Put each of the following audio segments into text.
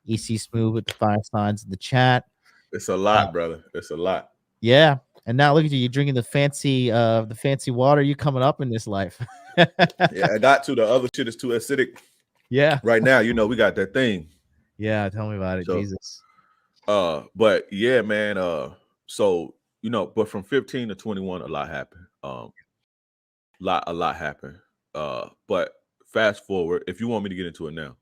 EC Smooth with the 5 signs in the chat. It's a lot, brother. It's a lot. Yeah. And now look at you. You're drinking the fancy water. You coming up in this life. Yeah, I got to. The other shit is too acidic. Yeah. Right now, we got that thing. Yeah, tell me about it, So, Jesus. But yeah, man. So but from 15 to 21, a lot happened. A lot happened. But fast forward, if you want me to get into it now,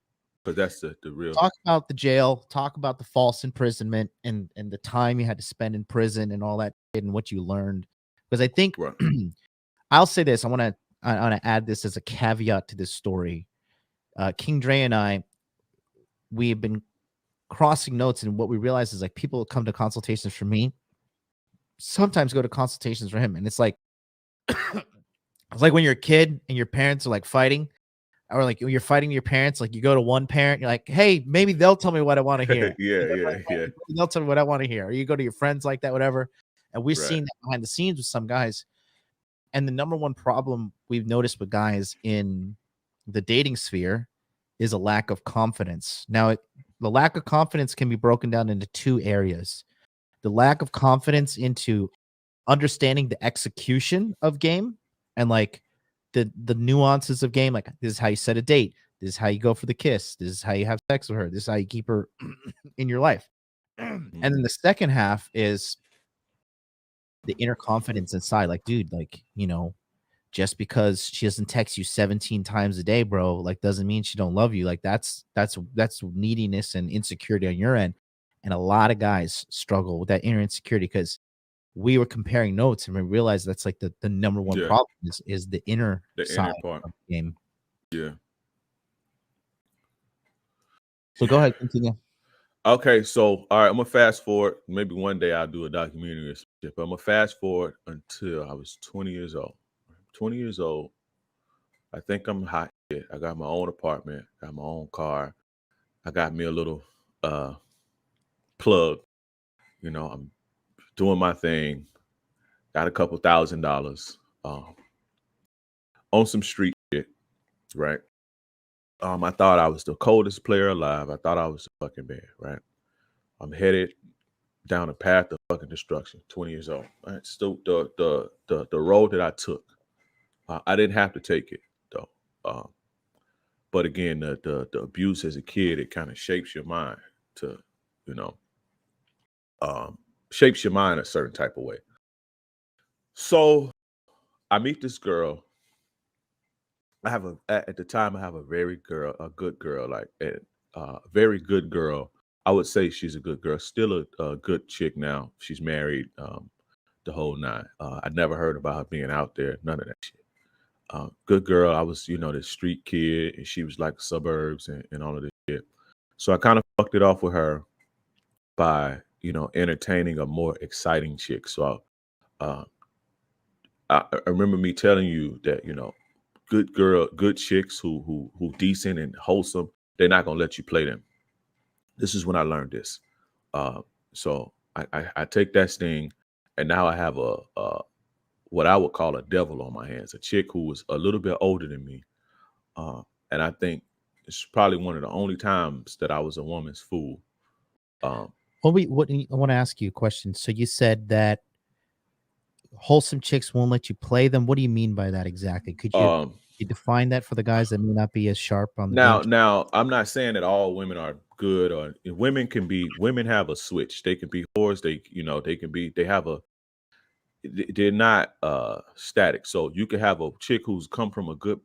because that's the real. Talk about the jail. Talk about the false imprisonment and the time you had to spend in prison and all that shit and what you learned. Because I think Right. I'll say this. I want to add this as a caveat to this story. King Dre and I, we have been crossing notes, and what we realize is like people come to consultations for me, sometimes go to consultations for him, and it's like it's like when you're a kid and your parents are like fighting, or like you're fighting your parents. Like you go to one parent, you're like, hey, maybe they'll tell me what I want to hear. yeah. They'll tell me what I want to hear. Or you go to your friends like that, whatever. And we've Right. seen that behind the scenes with some guys. And the number one problem we've noticed with guys in the dating sphere is a lack of confidence. Now, the lack of confidence can be broken down into 2 areas. The lack of confidence into understanding the execution of game and like the nuances of game. Like, this is how you set a date. This is how you go for the kiss. This is how you have sex with her. This is how you keep her in your life. And then the second half is the inner confidence inside. Like, dude, like, just because she doesn't text you 17 times a day, bro, like doesn't mean she don't love you. Like that's neediness and insecurity on your end. And a lot of guys struggle with that inner insecurity because we were comparing notes and we realized that's like the number one problem is the inner side part of the game. Yeah. So go ahead, continue. Okay, so all right, I'm gonna fast forward. Maybe one day I'll do a documentary or shit, but I'm gonna fast forward until I was 20 years old. 20 years old. I think I'm hot shit. I got my own apartment, got my own car. I got me a little plug. I'm doing my thing. Got a couple $1,000 on some street shit, right? I thought I was the coldest player alive. I thought I was fucking bad, right? I'm headed down a path of fucking destruction. 20 years old. Right? So the road that I took, I didn't have to take it though. But again, the abuse as a kid, it kind of shapes your mind to, shapes your mind a certain type of way. So I meet this girl. At the time I have a good girl, like a very good girl. I would say she's a good girl, still a good chick now. She's married, the whole nine. I never heard about her being out there, none of that shit. Good girl. I was, this street kid, and she was like suburbs and all of this shit. So I kind of fucked it off with her by, entertaining a more exciting chick. So I remember me telling you that, good chicks who decent and wholesome, they're not gonna let you play them. This is when I learned this. So I take that sting, and now I have a what I would call a devil on my hands, a chick who was a little bit older than me, and I think it's probably one of the only times that I was a woman's fool. I want to ask you a question. So you said that wholesome chicks won't let you play them. What do you mean by that exactly? Could you define that for the guys that may not be as sharp on the game? Now I'm not saying that all women are good, or women have a switch. They can be whores. They're not static. So you could have a chick who's come from a good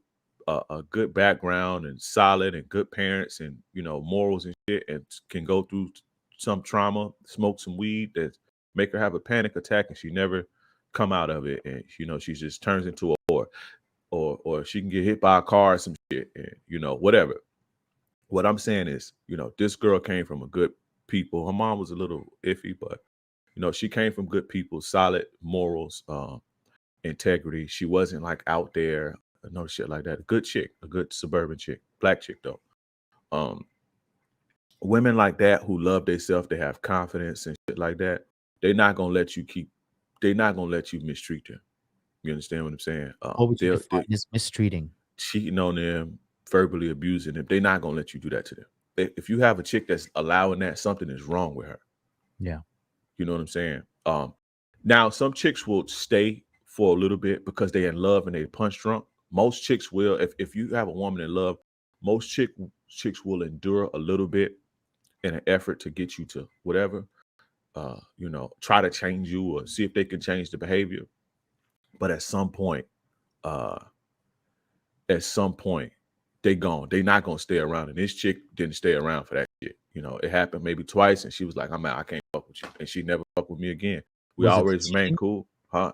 background and solid and good parents and morals and shit, and can go through some trauma, smoke some weed that make her have a panic attack, and she never come out of it, and she just turns into a whore, or she can get hit by a car or some shit, and whatever. What I'm saying is, this girl came from a good people. Her mom was a little iffy, but she came from good people, solid morals, integrity. She wasn't like out there, no shit like that. A good chick, a good suburban chick, black chick though. Women like that who love themselves, they have confidence and shit like that. They're not gonna let you mistreat them. You understand what I'm saying? What would you define as mistreating? Cheating on them, verbally abusing them. They're not gonna let you do that to them. if you have a chick that's allowing that, something is wrong with her. Yeah. You know what I'm saying? Now some chicks will stay for a little bit because they're in love and they punch drunk. Most chicks will. If you have a woman in love, most chicks will endure a little bit in an effort to get you to whatever. You know, try to change you or see if they can change the behavior. But at some point, they gone. They not gonna stay around. And this chick didn't stay around for that shit. You know, it happened maybe twice, and she was like, "I'm out. I can't fuck with you," and she never fuck with me again. We Was it always remain cheating? cool, huh?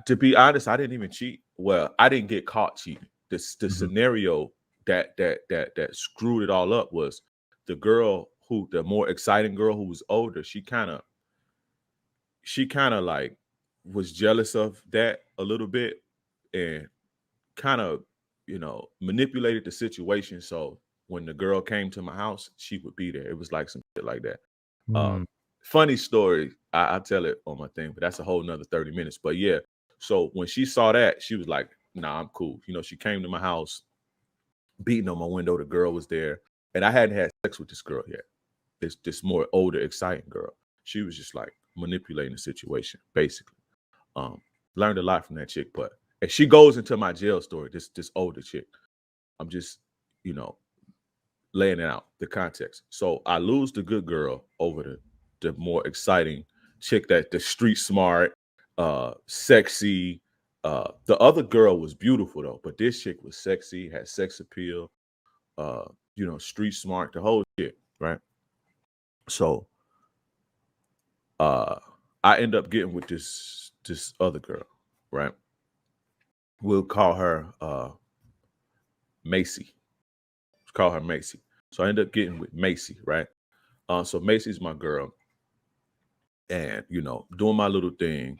To be honest, I didn't even cheat. Well, I didn't get caught cheating. The scenario that screwed it all up was the girl the more exciting girl who was older. She kind of like was jealous of that a little bit and kind of, you know, manipulated the situation. So when the girl came to my house, she would be there. It was like some shit like that. Funny story. I'll tell it on my thing, but that's a whole nother 30 minutes. But yeah, so when she saw that, she was like, nah, I'm cool. You know, she came to my house, beating on my window. The girl was there. And I hadn't had sex with this girl yet. This more older, exciting girl. She was just like manipulating the situation, basically. Learned a lot from that chick, but if she goes into my jail story, this older chick, I'm just, you know, laying it out, the context. So I lose the good girl over the more exciting chick, that the street smart, sexy. The other girl was beautiful though, but this chick was sexy, had sex appeal, you know, street smart, the whole shit, right? So I end up getting with this other girl, right? We'll call her Macy. Let's call her Macy. So I end up getting with Macy, right? So Macy's my girl. And, you know, doing my little thing.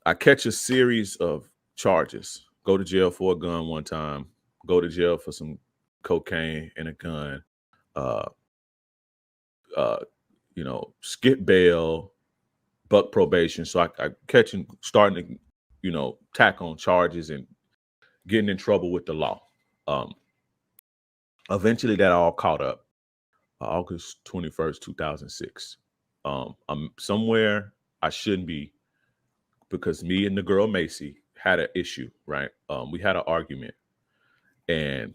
I catch a series of charges. Go to jail for a gun one time. Go to jail for some cocaine and a gun. You know, skip bail, buck probation. So I catch and starting to, you know, tack on charges and getting in trouble with the law. Eventually that all caught up. August 21st, 2006. I'm somewhere I shouldn't be because me and the girl Macy had an issue, right? We had an argument, and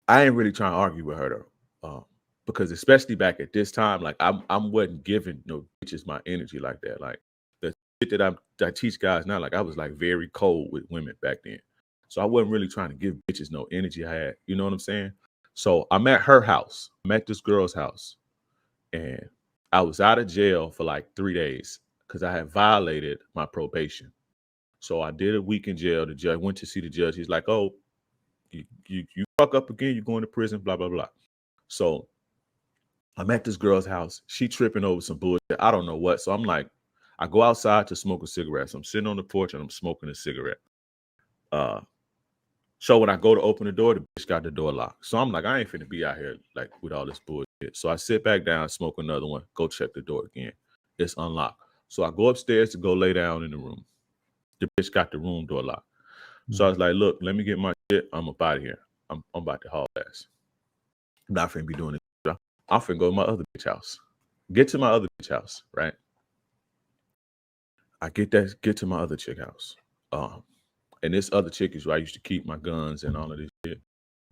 I ain't really trying to argue with her though, because especially back at this time, like I wasn't giving no bitches my energy like that. Like the shit that I teach guys now, like I was like very cold with women back then, so I wasn't really trying to give bitches no energy I had. You know what I'm saying? So I'm at her house. I'm at this girl's house, and I was out of jail for like 3 days because I had violated my probation. So I did a week in jail. The judge went to see the judge. He's like, "Oh, you fuck up again, you're going to prison." Blah blah blah. So I'm at this girl's house. She tripping over some bullshit. I don't know what. So I'm like, I go outside to smoke a cigarette. So I'm sitting on the porch and I'm smoking a cigarette. So when I go to open the door, the bitch got the door locked. So I'm like, I ain't finna be out here like with all this bullshit. So I sit back down, smoke another one, go check the door again. It's unlocked. So I go upstairs to go lay down in the room. The bitch got the room door locked. So I was like, look, let me get my shit. I'm up out of here. I'm about to haul ass. I'm not finna be doing this. I'm finna go to my other bitch house. Get to my other bitch house, right? I get to my other chick house. And this other chick is where I used to keep my guns and all of this shit.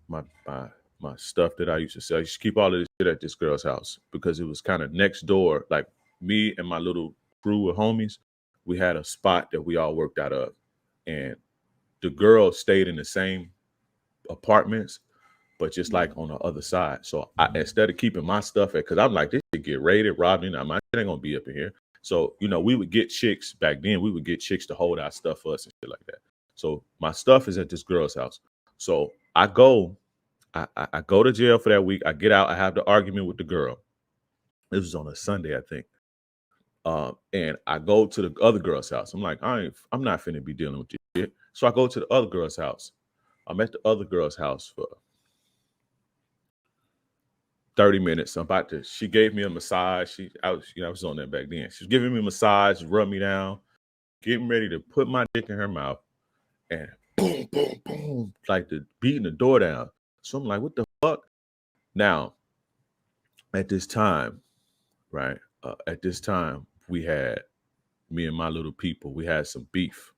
My stuff that I used to sell. I used to keep all of this shit at this girl's house because it was kind of next door. Like me and my little crew of homies, we had a spot that we all worked out of. And the girl stayed in the same apartments, but just like on the other side. So I, instead of keeping my stuff at, because I'm like, this shit get raided, robbed, and my shit ain't gonna be up in here. So, you know, we would get chicks back then. We would get chicks to hold our stuff for us and shit like that. So my stuff is at this girl's house. So I go to jail for that week. I get out. I have the argument with the girl. This was on a Sunday, I think. And I go to the other girl's house. I'm like, I'm not finna be dealing with this shit. So I go to the other girl's house. I'm at the other girl's house for 30 minutes. She gave me a massage. I was on that back then. She was giving me a massage, rub me down, getting ready to put my dick in her mouth, and boom, boom, boom, like beating the door down. So I'm like, what the fuck? Now, at this time, right? At this time, we had me and my little people. We had some beef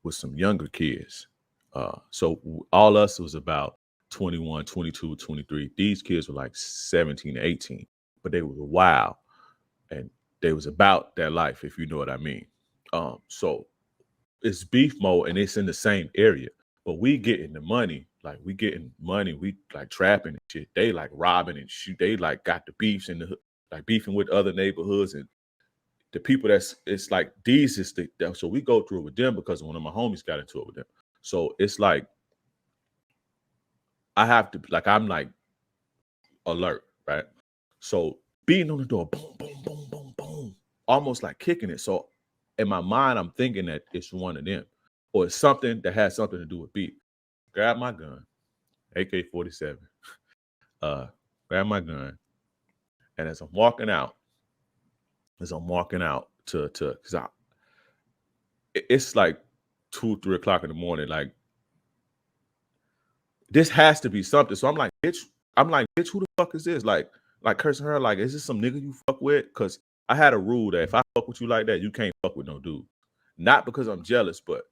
with some younger kids. So all us was about 21, 22, 23. These kids were like 17, 18, but they were wild and they was about that life, if you know what I mean. So it's beef mode and it's in the same area, but we getting the money. Like we getting money, we like trapping and shit. They like robbing and shoot. They like got the beefs in the like beefing with other neighborhoods and the people that's it's like these is the so we go through it with them because one of my homies got into it with them. So it's like I have to like I'm like alert, right? So beating on the door, boom, boom, boom, boom, boom, almost like kicking it. So in my mind, I'm thinking that it's one of them or it's something that has something to do with beef. Grab my gun, AK-47. Grab my gun, and as I'm walking out to because it's like 2, 3 o'clock in the morning. Like this has to be something. So I'm like, bitch, who the fuck is this? Like cursing her, like, is this some nigga you fuck with? Cause I had a rule that if I fuck with you like that, you can't fuck with no dude. Not because I'm jealous, but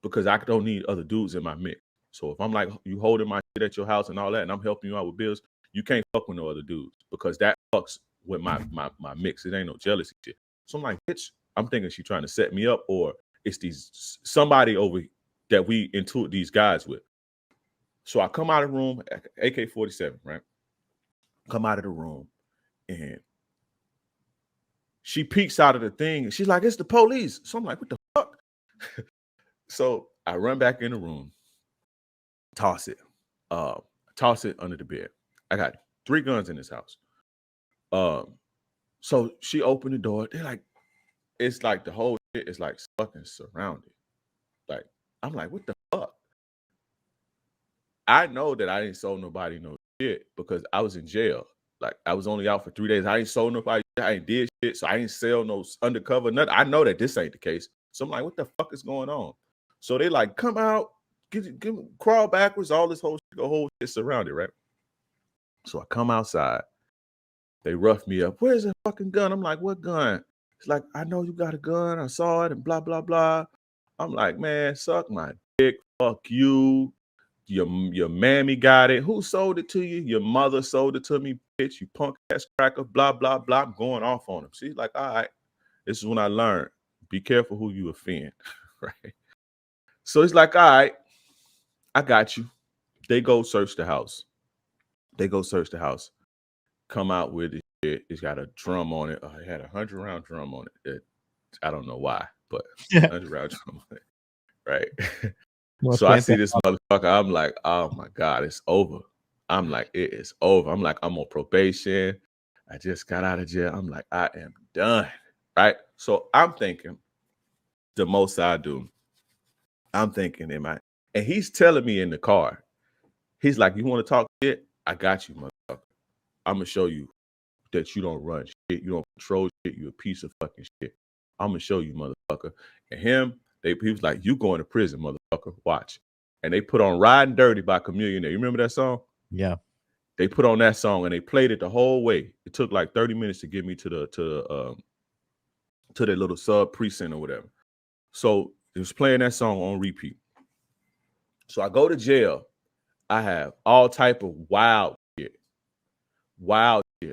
because I don't need other dudes in my mix. So if I'm like you holding my shit at your house and all that, and I'm helping you out with bills, you can't fuck with no other dudes because that fucks with my mix. It ain't no jealousy shit. So I'm like, bitch, I'm thinking she trying to set me up, or it's these somebody over that we intuit these guys with. So I come out of the room, AK-47, right? Come out of the room, and she peeks out of the thing, and she's like, it's the police. So I'm like, what the fuck? So I run back in the room, toss it under the bed. I got 3 guns in this house. So she opened the door. They're like, it's like the whole shit is like fucking surrounded. Like, I'm like, what the fuck? I know that I didn't sold nobody no shit because I was in jail. Like I was only out for 3 days. I ain't sold nobody. I ain't did shit. So I ain't sell no undercover. Nothing. I know that this ain't the case. So I'm like, what the fuck is going on? So they like come out, crawl backwards. All this whole shit surrounded, right? So I come outside. They rough me up. Where's the fucking gun? I'm like, what gun? It's like, I know you got a gun. I saw it and blah, blah, blah. I'm like, man, suck my dick. Fuck you. Your mammy got it. Who sold it to you? Your mother sold it to me, bitch. You punk ass cracker. Blah, blah, blah. I'm going off on him. She's like, all right. This is when I learned. Be careful who you offend. Right. So it's like, all right, I got you. They go search the house. Come out with it. It's got a drum on it. It had a 100-round drum on it. I don't know why, but 100-round drum on it. Right. Well, so I see this motherfucker. I'm like, oh my God, it's over. I'm like, it is over. I'm like, I'm on probation. I just got out of jail. I'm like, I am done. Right. So I'm thinking the most I do. I'm thinking, and he's telling me in the car, he's like, you want to talk shit? I got you, motherfucker. I'm going to show you that you don't run shit. You don't control shit. You a piece of fucking shit. I'm going to show you, motherfucker. And he was like, you going to prison, motherfucker. Watch. And they put on Riding Dirty by Chameleon. You remember that song? Yeah. They put on that song and they played it the whole way. It took like 30 minutes to get me to their little sub precinct or whatever. So it was playing that song on repeat. So I go to jail. I have all type of wild shit.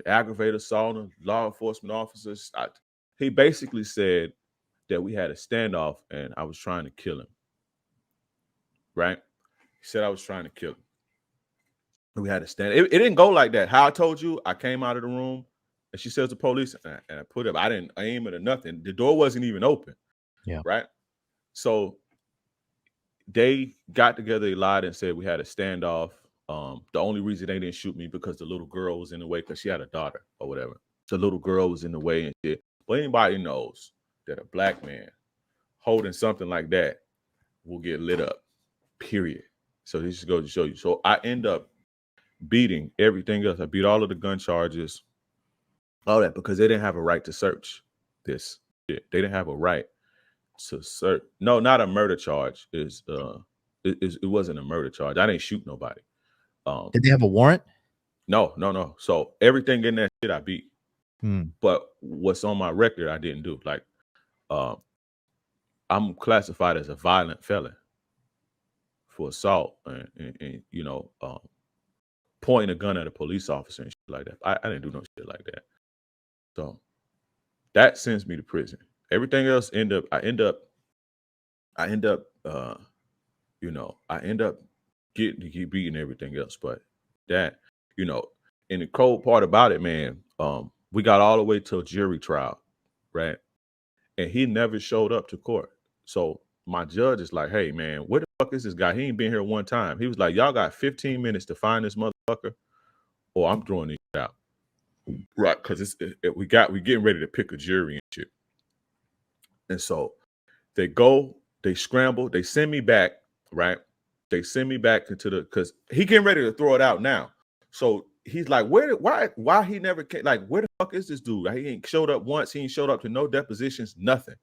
Aggravated assault, law enforcement officers. He basically said that we had a standoff and I was trying to kill him. Right? He said I was trying to kill him. And we had a stand. It didn't go like that. How I told you, I came out of the room and she says the police and I put up. I didn't aim it or nothing. The door wasn't even open. Yeah. Right? So they got together, they lied and said we had a standoff. The only reason they didn't shoot me because the little girl was in the way because she had a daughter or whatever. So the little girl was in the way and shit. But anybody knows that a black man holding something like that will get lit up, period. So this just goes to show you. So I end up beating everything else. I beat all of the gun charges, all that, because they didn't have a right to search this shit. They didn't have a right to search. No, not a murder charge. It wasn't a murder charge. I didn't shoot nobody. Did they have a warrant? No. So everything in that shit I beat. Hmm. But what's on my record I didn't do. Like I'm classified as a violent felon for assault and you know, pointing a gun at a police officer and shit like that. I didn't do no shit like that. So that sends me to prison. Everything else I end up you know, I end up getting beating everything else. But that, you know, and the cold part about it, man, we got all the way to a jury trial, right? And he never showed up to court. So my judge is like, hey man, where the fuck is this guy? He ain't been here one time. He was like, y'all got 15 minutes to find this motherfucker, or I'm throwing this out. Right, because we getting ready to pick a jury and shit. And so they go, they scramble, they send me back, right? They send me back into the because he getting ready to throw it out now. So he's like, why he never came? Like, where the fuck is this dude? Like, he ain't showed up once, he ain't showed up to no depositions, nothing.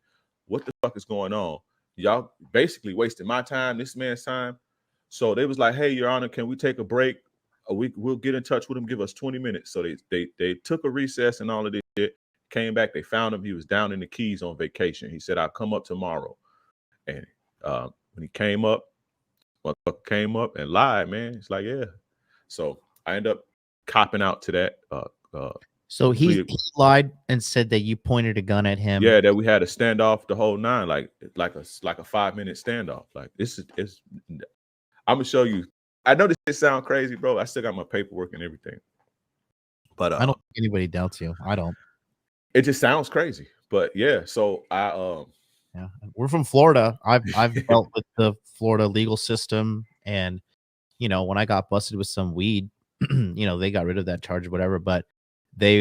What the fuck is going on? Y'all basically wasting my time, this man's time. So they was like, hey, Your Honor, can we take a break? We'll get in touch with him, give us 20 minutes. So they took a recess and all of this shit. Came back, they found him. He was down in the Keys on vacation. He said, I'll come up tomorrow. And when he came up, motherfucker came up and lied, man. It's like, yeah. So I end up copping out to that. So he lied and said that you pointed a gun at him. Yeah, that we had a standoff the whole nine, like a 5-minute standoff. Like it's I'm gonna show you. I know this shit sound crazy, bro. I still got my paperwork and everything. But I don't think anybody doubts you. I don't. It just sounds crazy. But yeah, so yeah, we're from Florida. I've dealt with the Florida legal system, and you know, when I got busted with some weed, you know, they got rid of that charge or whatever, but they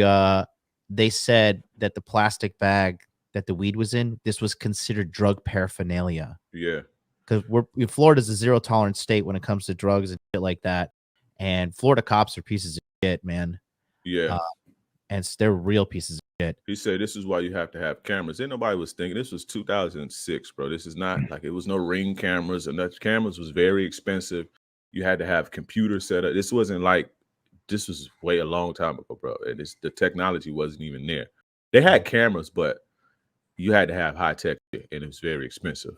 said that the plastic bag that the weed was in, this was considered drug paraphernalia. Yeah. Because Florida's a zero tolerance state when it comes to drugs and shit like that. And Florida cops are pieces of shit, man. Yeah. And they're real pieces of shit. He said this is why you have to have cameras. Ain't nobody was thinking this was 2006, bro. This is not like it was no Ring cameras, and that cameras was very expensive. You had to have computer set up. This wasn't like this was way a long time ago, bro. And the technology wasn't even there. They had cameras, but you had to have high tech shit, and it was very expensive.